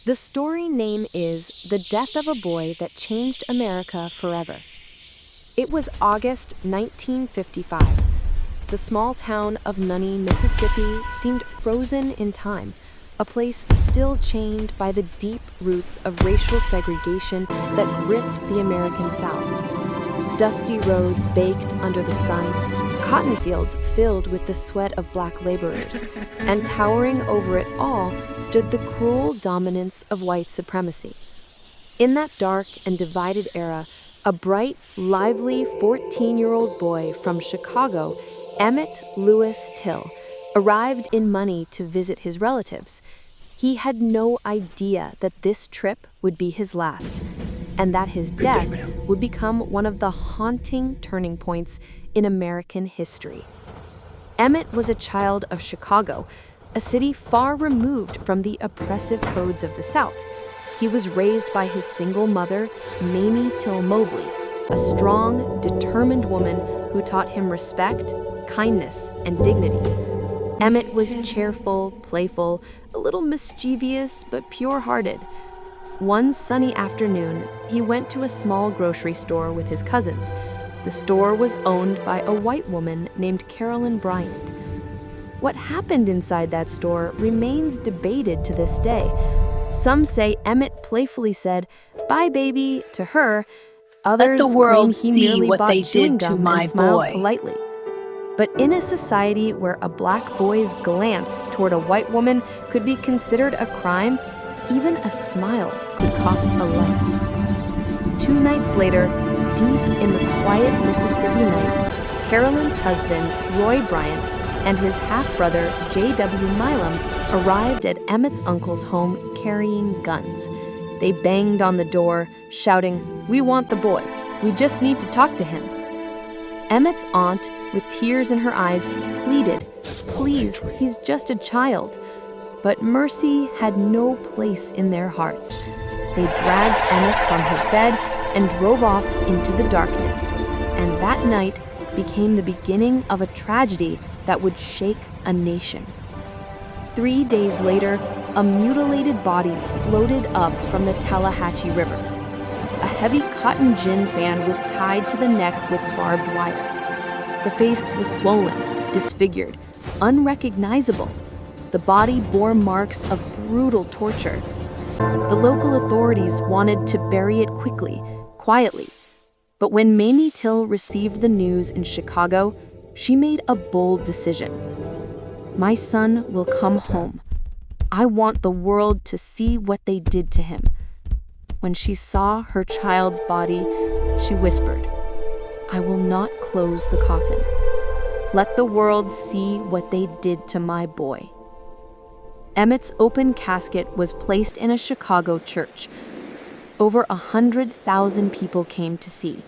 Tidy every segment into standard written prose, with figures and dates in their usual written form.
The story name is The Death of a Boy That Changed America Forever. It was August 1955. The small town of Nunney, Mississippi seemed frozen in time, a place still chained by the deep roots of racial segregation that ripped the American South. Dusty roads baked under the sun, cotton fields filled with the sweat of black laborers, and towering over it all stood the cruel dominance of white supremacy. In that dark and divided era, a bright, lively 14-year-old boy from Chicago, Emmett Louis Till, arrived in Money to visit his relatives. He had no idea that this trip would be his last, and that his death would become one of the haunting turning points in American history. Emmett was a child of Chicago, a city far removed from the oppressive codes of the South. He was raised by his single mother, Mamie Till-Mobley, a strong, determined woman who taught him respect, kindness, and dignity. Emmett was cheerful, playful, a little mischievous, but pure-hearted. One sunny afternoon, he went to a small grocery store with his cousins. The store was owned by a white woman named Carolyn Bryant. What happened inside that store remains debated to this day. Some say Emmett playfully said, "Bye, baby," to her. Others Let the world claim he see merely what bought they chewing did to gum my and smiled boy. politely. But in a society where a black boy's glance toward a white woman could be considered a crime, even a smile could cost a life. 2 nights later, deep in the quiet Mississippi night, Carolyn's husband, Roy Bryant, and his half-brother, J.W. Milam, arrived at Emmett's uncle's home carrying guns. They banged on the door, shouting, "We want the boy. We just need to talk to him." Emmett's aunt, with tears in her eyes, pleaded, "Please, he's just a child." But mercy had no place in their hearts. They dragged Emmett from his bed and drove off into the darkness. And that night became the beginning of a tragedy that would shake a nation. 3 days later, a mutilated body floated up from the Tallahatchie River. A heavy cotton gin fan was tied to the neck with barbed wire. The face was swollen, disfigured, unrecognizable. The body bore marks of brutal torture. The local authorities wanted to bury it quickly, quietly. But when Mamie Till received the news in Chicago, she made a bold decision. "My son will come home. I want the world to see what they did to him." When she saw her child's body, she whispered, "I will not close the coffin. Let the world see what they did to my boy." Emmett's open casket was placed in a Chicago church. Over 100,000 people came to see.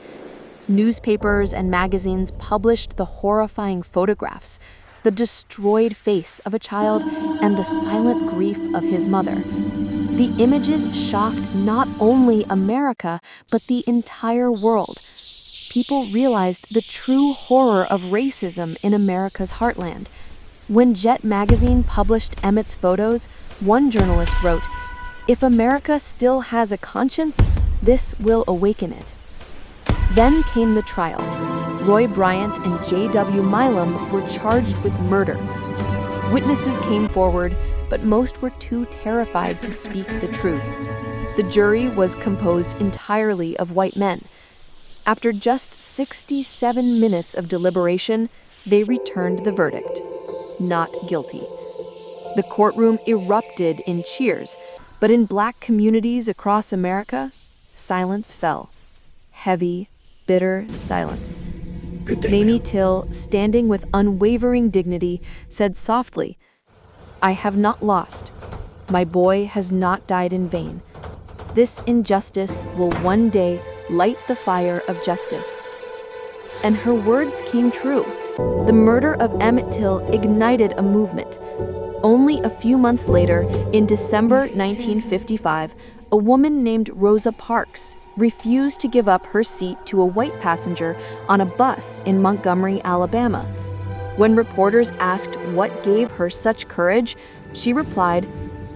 Newspapers and magazines published the horrifying photographs, the destroyed face of a child, and the silent grief of his mother. The images shocked not only America, but the entire world. People realized the true horror of racism in America's heartland. When Jet magazine published Emmett's photos, one journalist wrote, "If America still has a conscience, this will awaken it." Then came the trial. Roy Bryant and J.W. Milam were charged with murder. Witnesses came forward, but most were too terrified to speak the truth. The jury was composed entirely of white men. After just 67 minutes of deliberation, they returned the verdict: not guilty. The courtroom erupted in cheers, but in black communities across America, silence fell. Heavy, bitter silence. Mamie Till, standing with unwavering dignity, said softly, "I have not lost. My boy has not died in vain. This injustice will one day light the fire of justice." And her words came true. The murder of Emmett Till ignited a movement. Only a few months later, in December 1955, a woman named Rosa Parks refused to give up her seat to a white passenger on a bus in Montgomery, Alabama. When reporters asked what gave her such courage, she replied,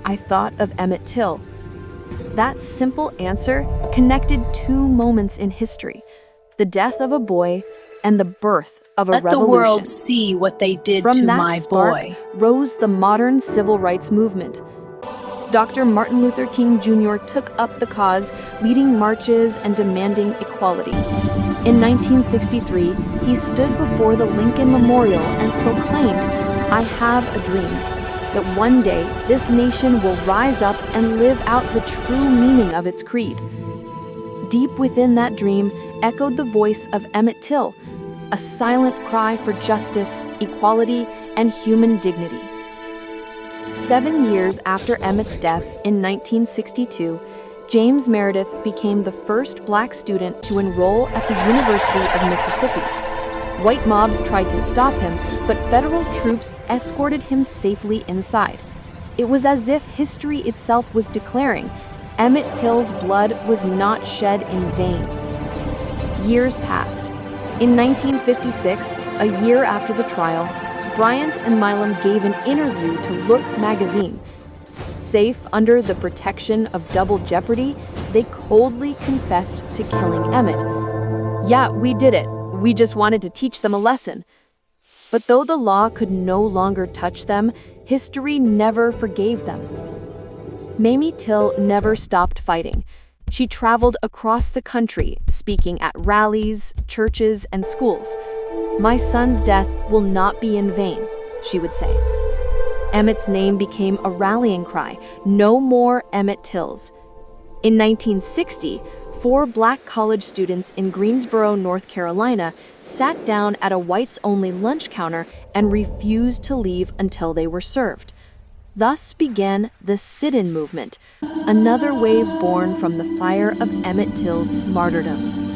"I thought of Emmett Till. That simple answer connected two moments in history: the death of a boy and the birth of a Let the revolution. world see what they did From to that my spark boy. rose the modern civil rights movement. Dr. Martin Luther King Jr. took up the cause, leading marches and demanding equality. In 1963, he stood before the Lincoln Memorial and proclaimed, "I have a dream, that one day this nation will rise up and live out the true meaning of its creed." Deep within that dream echoed the voice of Emmett Till, a silent cry for justice, equality, and human dignity. 7 years after Emmett's death in 1962, James Meredith became the first black student to enroll at the University of Mississippi. White mobs tried to stop him, but federal troops escorted him safely inside. It was as if history itself was declaring, Emmett Till's blood was not shed in vain. Years passed. In 1956, a year after the trial, Bryant and Milam gave an interview to Look magazine. Safe under the protection of double jeopardy, they coldly confessed to killing Emmett. "Yeah, we did it. We just wanted to teach them a lesson." But though the law could no longer touch them, history never forgave them. Mamie Till never stopped fighting. She traveled across the country, speaking at rallies, churches, and schools. "My son's death will not be in vain," she would say. Emmett's name became a rallying cry: "No more Emmett Tills." In 1960, 4 black college students in Greensboro, North Carolina, sat down at a whites-only lunch counter and refused to leave until they were served. Thus began the sit-in movement, another wave born from the fire of Emmett Till's martyrdom.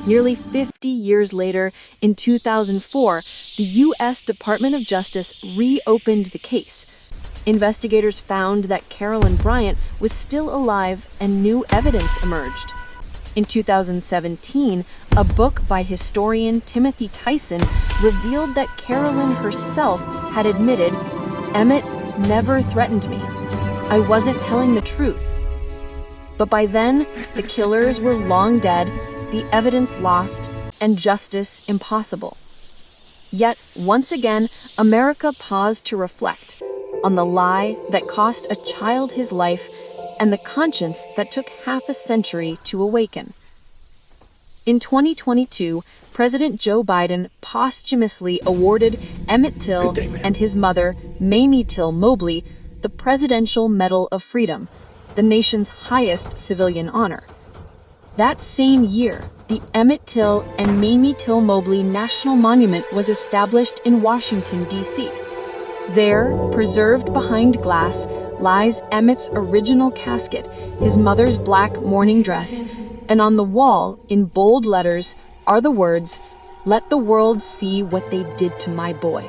Nearly 50 years later, in 2004, the U.S. Department of Justice reopened the case. Investigators found that Carolyn Bryant was still alive and new evidence emerged. In 2017, a book by historian Timothy Tyson revealed that Carolyn herself had admitted, "Emmett never threatened me. I wasn't telling the truth." But by then, the killers were long dead, the evidence lost, and justice impossible. Yet, once again, America paused to reflect on the lie that cost a child his life and the conscience that took half a century to awaken. In 2022, President Joe Biden posthumously awarded Emmett Till and his mother, Mamie Till-Mobley, the Presidential Medal of Freedom, the nation's highest civilian honor. That same year, the Emmett Till and Mamie Till-Mobley National Monument was established in Washington, D.C. There, preserved behind glass, lies Emmett's original casket, his mother's black mourning dress, and on the wall, in bold letters, are the words, "Let the world see what they did to my boy."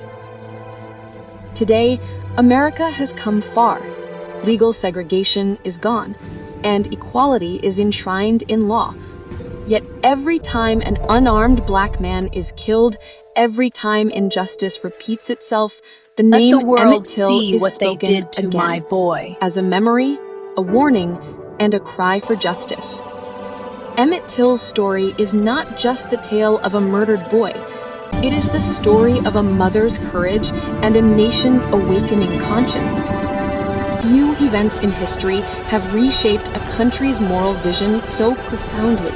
Today, America has come far. Legal segregation is gone, and equality is enshrined in law. Yet every time an unarmed black man is killed, every time injustice repeats itself, the name Let the world Emmett Till see is what they spoken did to again, my boy. as a memory, a warning, and a cry for justice. Emmett Till's story is not just the tale of a murdered boy. It is the story of a mother's courage and a nation's awakening conscience. Few events in history have reshaped a country's moral vision so profoundly.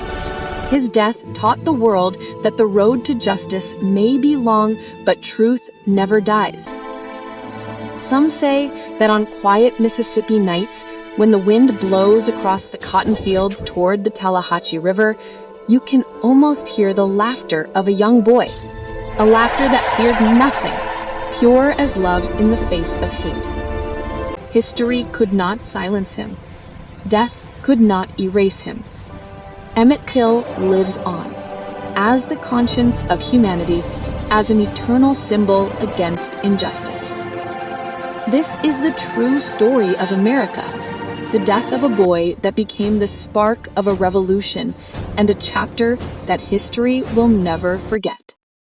His death taught the world that the road to justice may be long, but truth never dies. Some say that on quiet Mississippi nights, when the wind blows across the cotton fields toward the Tallahatchie River, you can almost hear the laughter of a young boy, a laughter that feared nothing, pure as love in the face of hate. History could not silence him. Death could not erase him. Emmett Till lives on, as the conscience of humanity, as an eternal symbol against injustice. This is the true story of America, the death of a boy that became the spark of a revolution and a chapter that history will never forget.